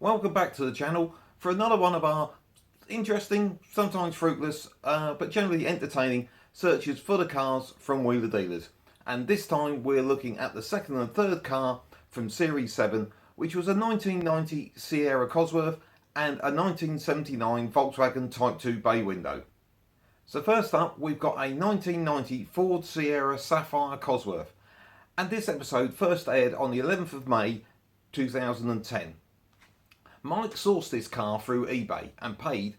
Welcome back to the channel for another one of our interesting, sometimes fruitless, but generally entertaining searches for the cars from wheeler dealers. And this time we're looking at the second and third car from Series 7, which was a 1990 Sierra Cosworth and a 1979 Volkswagen Type 2 bay window. So first up, we've got a 1990 Ford Sierra Sapphire Cosworth. And this episode first aired on the 11th of May 2010. Mike sourced this car through eBay and paid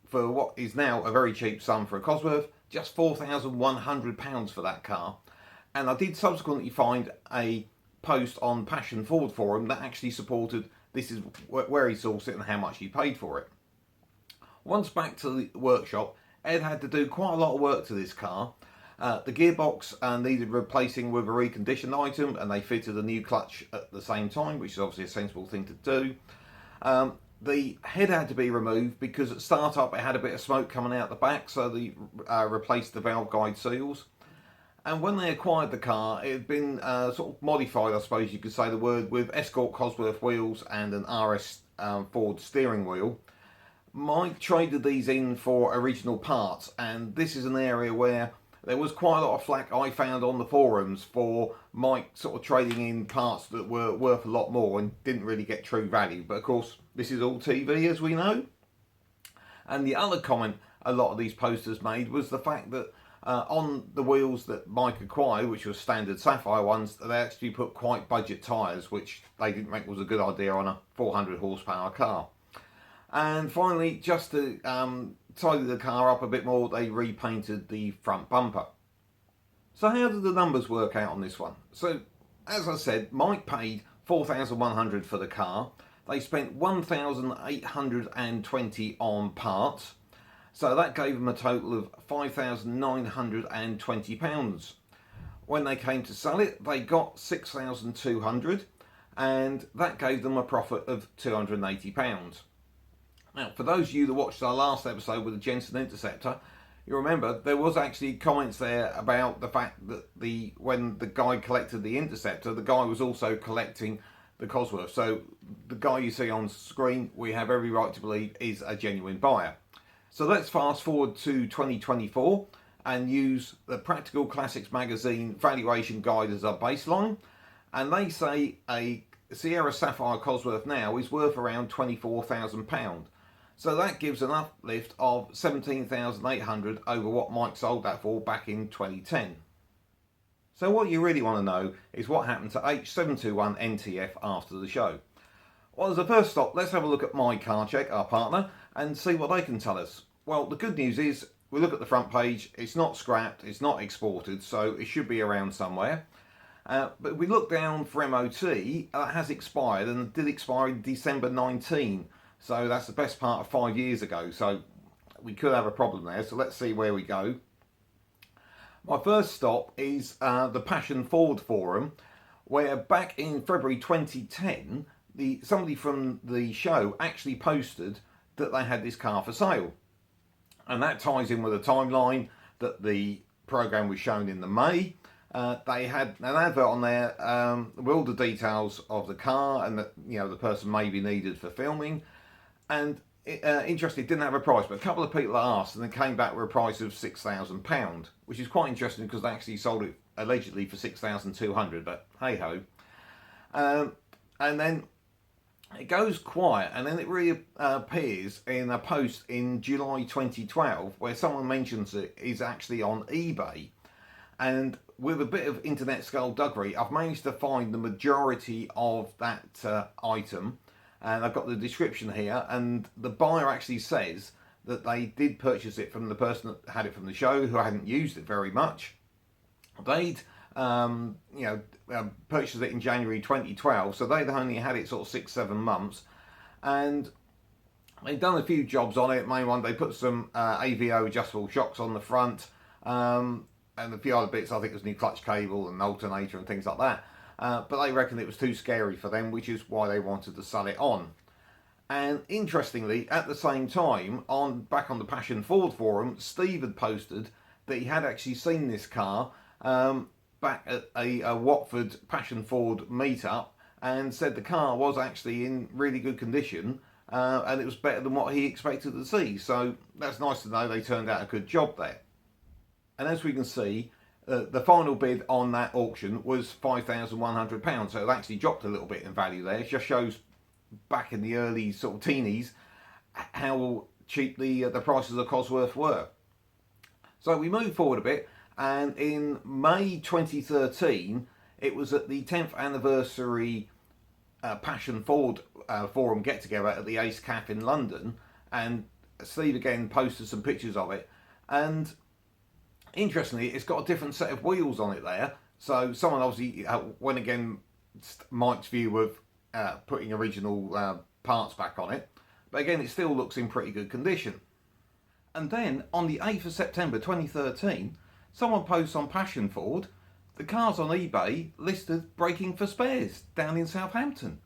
for what is now a very cheap sum for a Cosworth, just £4,100 for that car. And I did subsequently find a post on Passion Ford forum that actually supported this is where he sourced it and how much he paid for it. Once back to the workshop, Ed had to do quite a lot of work to this car. The gearbox needed replacing with a reconditioned item, and they fitted a new clutch at the same time, which is obviously a sensible thing to do. The head had to be removed because at startup it had a bit of smoke coming out the back, so they replaced the valve guide seals. And when they acquired the car, it had been sort of modified, I suppose you could say the word, with Escort Cosworth wheels and an RS Ford steering wheel. Mike traded these in for original parts, and this is an area where there was quite a lot of flack I found on the forums for Mike sort of trading in parts that were worth a lot more and didn't really get true value. But of course, this is all TV, as we know. And the other comment a lot of these posters made was the fact that on the wheels that Mike acquired, which were standard Sapphire ones, they actually put quite budget tyres, which they didn't think was a good idea on a 400 horsepower car. And finally, just to tidy the car up a bit more, they repainted the front bumper. So how did the numbers work out on this one? So as I said, Mike paid $4,100 for the car. They spent $1,820 on parts. So that gave them a total of £5,920. When they came to sell it, they got $6,200, and that gave them a profit of £280. Now, for those of you that watched our last episode with the Jensen Interceptor, you remember there was actually comments there about the fact that when the guy collected the Interceptor, the guy was also collecting the Cosworth. So the guy you see on screen, we have every right to believe is a genuine buyer. So let's fast forward to 2024 and use the Practical Classics magazine valuation guide as our baseline. And they say a Sierra Sapphire Cosworth now is worth around £24,000. So that gives an uplift of $17,800 over what Mike sold that for back in 2010. So what you really want to know is what happened to H721NTF after the show. Well, as a first stop, let's have a look at My Car Check, our partner, and see what they can tell us. Well, the good news is, we look at the front page, it's not scrapped, it's not exported, so it should be around somewhere. But we look down for MOT, that has expired, and it did expire in December 19. So that's the best part of 5 years ago. So we could have a problem there. So let's see where we go. My first stop is the Passion Ford forum, where back in February 2010, somebody from the show actually posted that they had this car for sale. And that ties in with a timeline that the program was shown in the May. They had an advert on there with all the details of the car and that the person may be needed for filming. And interestingly, it didn't have a price, but a couple of people asked and they came back with a price of £6,000, which is quite interesting because they actually sold it allegedly for £6,200, but hey ho. And then it goes quiet, and then it reappears in a post in July 2012 where someone mentions it is actually on eBay. And with a bit of internet skullduggery, I've managed to find the majority of that item. And I've got the description here, and the buyer actually says that they did purchase it from the person that had it from the show, who hadn't used it very much. They'd purchased it in January 2012, so they'd only had it sort of 6-7 months, and they'd done a few jobs on it. Main one, they put some AVO adjustable shocks on the front, and a few other bits. I think there's new clutch cable and alternator and things like that. But they reckon it was too scary for them, which is why they wanted to sell it on. And interestingly, at the same time, back on the Passion Ford forum, Steve had posted that he had actually seen this car back at a Watford Passion Ford meetup, and said the car was actually in really good condition, and it was better than what he expected to see. So that's nice to know they turned out a good job there. And as we can see, the final bid on that auction was £5,100, so it actually dropped a little bit in value there. It just shows back in the early sort of teenies how cheap the prices of Cosworth were. So we move forward a bit, and in May 2013, it was at the 10th anniversary Passion Ford forum get together at the Ace Cafe in London, and Steve again posted some pictures of it, and interestingly it's got a different set of wheels on it there. So someone obviously went against Mike's view of putting original parts back on it, but again it still looks in pretty good condition. And then on the 8th of September 2013, someone posts on Passion Ford, the car's on eBay listed breaking for spares down in Southampton.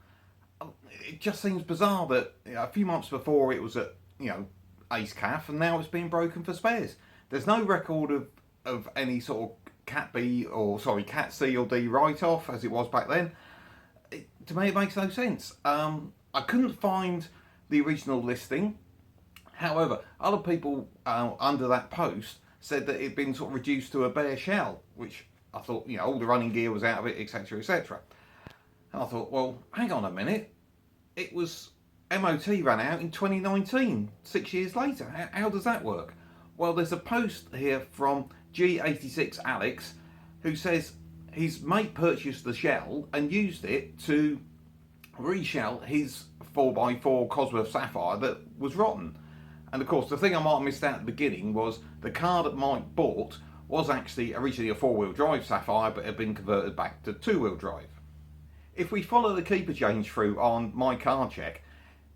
It just seems bizarre that a few months before it was at Ace Cafe, and now it's being broken for spares. There's no record of any sort of Cat B or Cat C or D write-off as it was back then. To me it makes no sense. I couldn't find the original listing. However, other people under that post said that it'd been sort of reduced to a bare shell, which I thought, all the running gear was out of it, etc, etc. And I thought, well, hang on a minute. It was MOT ran out in 2019, 6 years later. How does that work? Well, there's a post here from G86 Alex, who says his mate purchased the shell and used it to reshell his 4x4 Cosworth Sapphire that was rotten. And of course, the thing I might have missed out at the beginning was the car that Mike bought was actually originally a 4-wheel drive Sapphire, but had been converted back to 2-wheel drive. If we follow the keeper change through on My Car Check,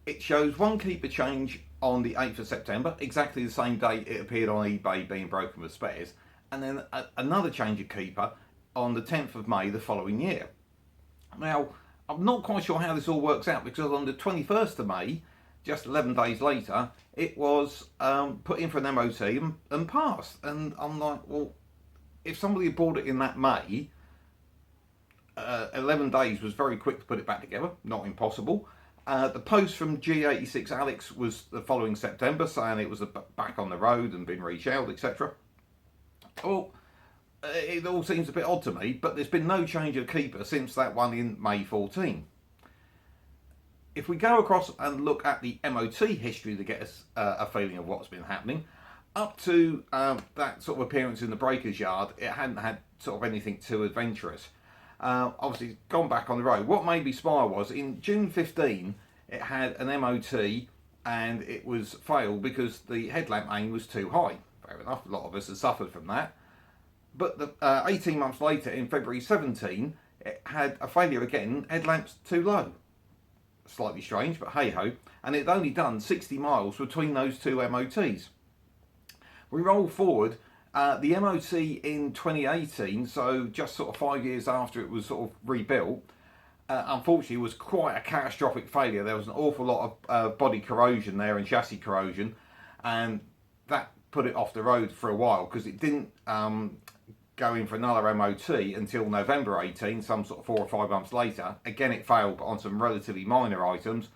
it shows one keeper change on the 8th of September, exactly the same date it appeared on eBay being broken with spares, and then another change of keeper on the 10th of May the following year. Now, I'm not quite sure how this all works out, because on the 21st of May, just 11 days later, it was put in for an MOT and passed. And I'm like, well, if somebody had bought it in that May, 11 days was very quick to put it back together, not impossible. The post from G86 Alex was the following September, saying it was back on the road and been reshelled, etc. Well, it all seems a bit odd to me, but there's been no change of keeper since that one in May 14. If we go across and look at the MOT history to get us a feeling of what's been happening, up to that sort of appearance in the breaker's yard, it hadn't had sort of anything too adventurous. Obviously, it's gone back on the road. What made me smile was in June 15, it had an MOT and it was failed because the headlamp aim was too high. Fair enough, a lot of us have suffered from that. But 18 months later, in February 17, it had a failure again, headlamps too low. Slightly strange, but hey ho, and it'd only done 60 miles between those two MOTs. We roll forward, the MOT in 2018, so just sort of 5 years after it was sort of rebuilt, unfortunately was quite a catastrophic failure. There was an awful lot of body corrosion there and chassis corrosion, and that put it off the road for a while because it didn't go in for another MOT until November 18, some sort of 4 or 5 months later. Again, it failed, but on some relatively minor items.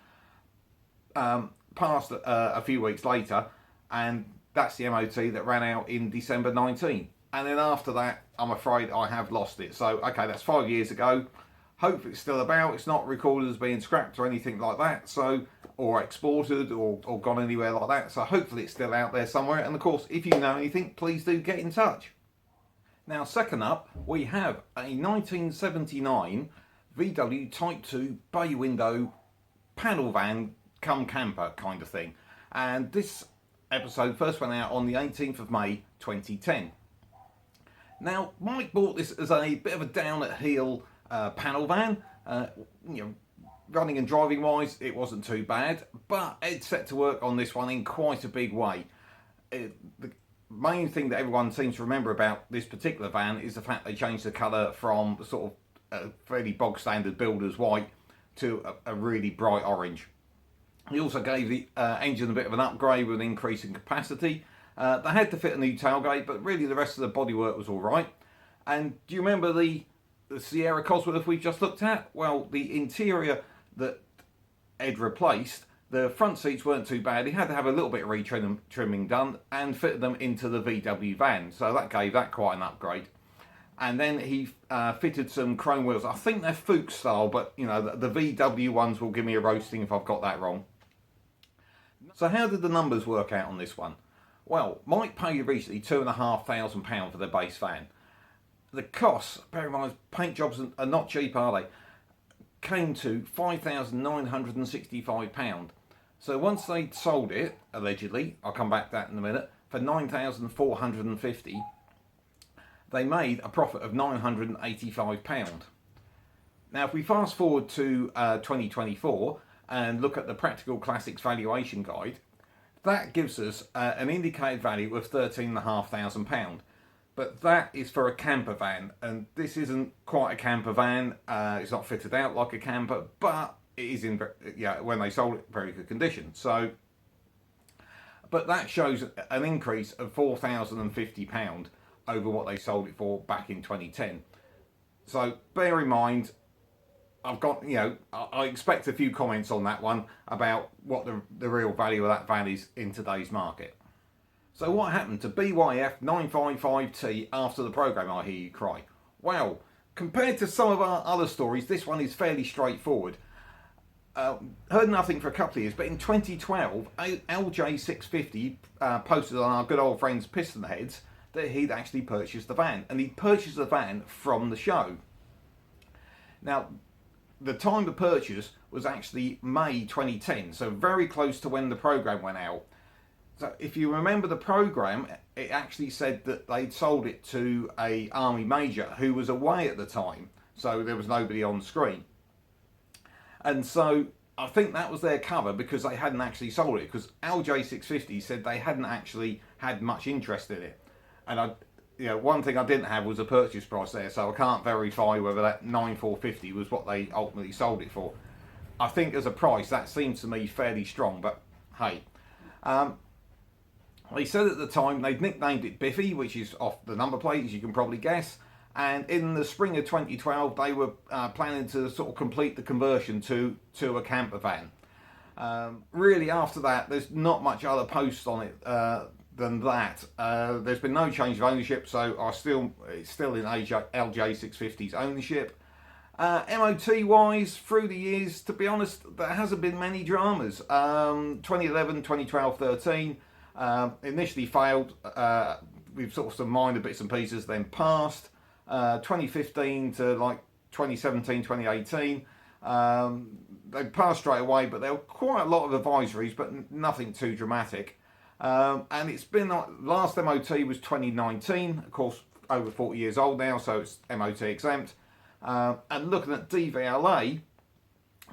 Passed a few weeks later, and that's the MOT that ran out in December 19. And then after that, I'm afraid I have lost it. So, okay, that's 5 years ago. Hope it's still about. It's not recorded as being scrapped or anything like that, so, or exported or gone anywhere like that. So hopefully it's still out there somewhere. And of course, if you know anything, please do get in touch. Now, second up, we have a 1979 VW Type 2 bay window panel van come camper kind of thing. And this episode first went out on the 18th of May 2010. Now, Mike bought this as a bit of a down at heel panel van. Running and driving wise, it wasn't too bad, but Ed set to work on this one in quite a big way. The main thing that everyone seems to remember about this particular van is the fact they changed the colour from sort of a fairly bog standard builder's white to a really bright orange. He also gave the engine a bit of an upgrade with an increase in capacity. They had to fit a new tailgate, but really the rest of the bodywork was all right. And do you remember the the Sierra Cosworth we've just looked at, well, the interior that Ed replaced, the front seats weren't too bad. He had to have a little bit of trimming done and fitted them into the VW van, so that gave that quite an upgrade. And then he fitted some chrome wheels. I think they're Fuchs style, but you know, the VW ones will give me a roasting if I've got that wrong. So how did the numbers work out on this one? Well, Mike paid recently £2,500 for the base van. The costs, bear in mind, paint jobs are not cheap, are they? Came to £5,965. So once they'd sold it, allegedly, I'll come back to that in a minute, for £9,450, they made a profit of £985. Now, if we fast forward to 2024 and look at the Practical Classics valuation guide, that gives us an indicated value of £13,500. But that is for a camper van, and this isn't quite a camper van. It's not fitted out like a camper, but it is in, when they sold it, very good condition. So, but that shows an increase of £4,050 over what they sold it for back in 2010. So bear in mind, I've got, I expect a few comments on that one about what the real value of that van is in today's market. So what happened to BYF 955T after the program, I hear you cry? Well, compared to some of our other stories, this one is fairly straightforward. Heard nothing for a couple of years, but in 2012, LJ650 posted on our good old friends Pistonheads that he'd actually purchased the van, and he'd purchased the van from the show. Now, the time to purchase was actually May 2010, so very close to when the program went out. So if you remember the program, it actually said that they'd sold it to a army major who was away at the time, so there was nobody on screen. And so I think that was their cover, because they hadn't actually sold it, because LJ650 said they hadn't actually had much interest in it. And one thing I didn't have was a purchase price there, so I can't verify whether that 9,450 was what they ultimately sold it for. I think as a price, that seems to me fairly strong, but hey. They said at the time they'd nicknamed it Biffy, which is off the number plate, as you can probably guess. And in the spring of 2012, they were planning to sort of complete the conversion to a camper van. Really, after that, there's not much other posts on it than that. There's been no change of ownership, so it's still in LJ650's ownership. MOT wise, through the years, to be honest, there hasn't been many dramas. 2011, 2012, 13 initially failed with sort of some minor bits and pieces, then passed. 2015 to like 2017, 2018, they passed straight away, but there were quite a lot of advisories, but nothing too dramatic. And it's been, last MOT was 2019, of course, over 40 years old now, so it's MOT exempt. And looking at DVLA,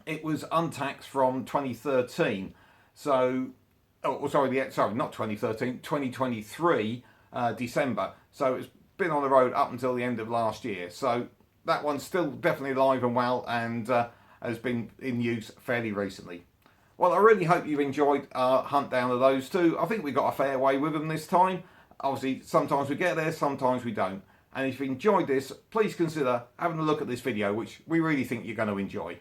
it was untaxed from 2013. So, not 2013, 2023 December. So it's been on the road up until the end of last year. So that one's still definitely alive and well, and has been in use fairly recently. Well, I really hope you've enjoyed our hunt down of those two. I think we got a fair way with them this time. Obviously, sometimes we get there, sometimes we don't. And if you enjoyed this, please consider having a look at this video, which we really think you're going to enjoy.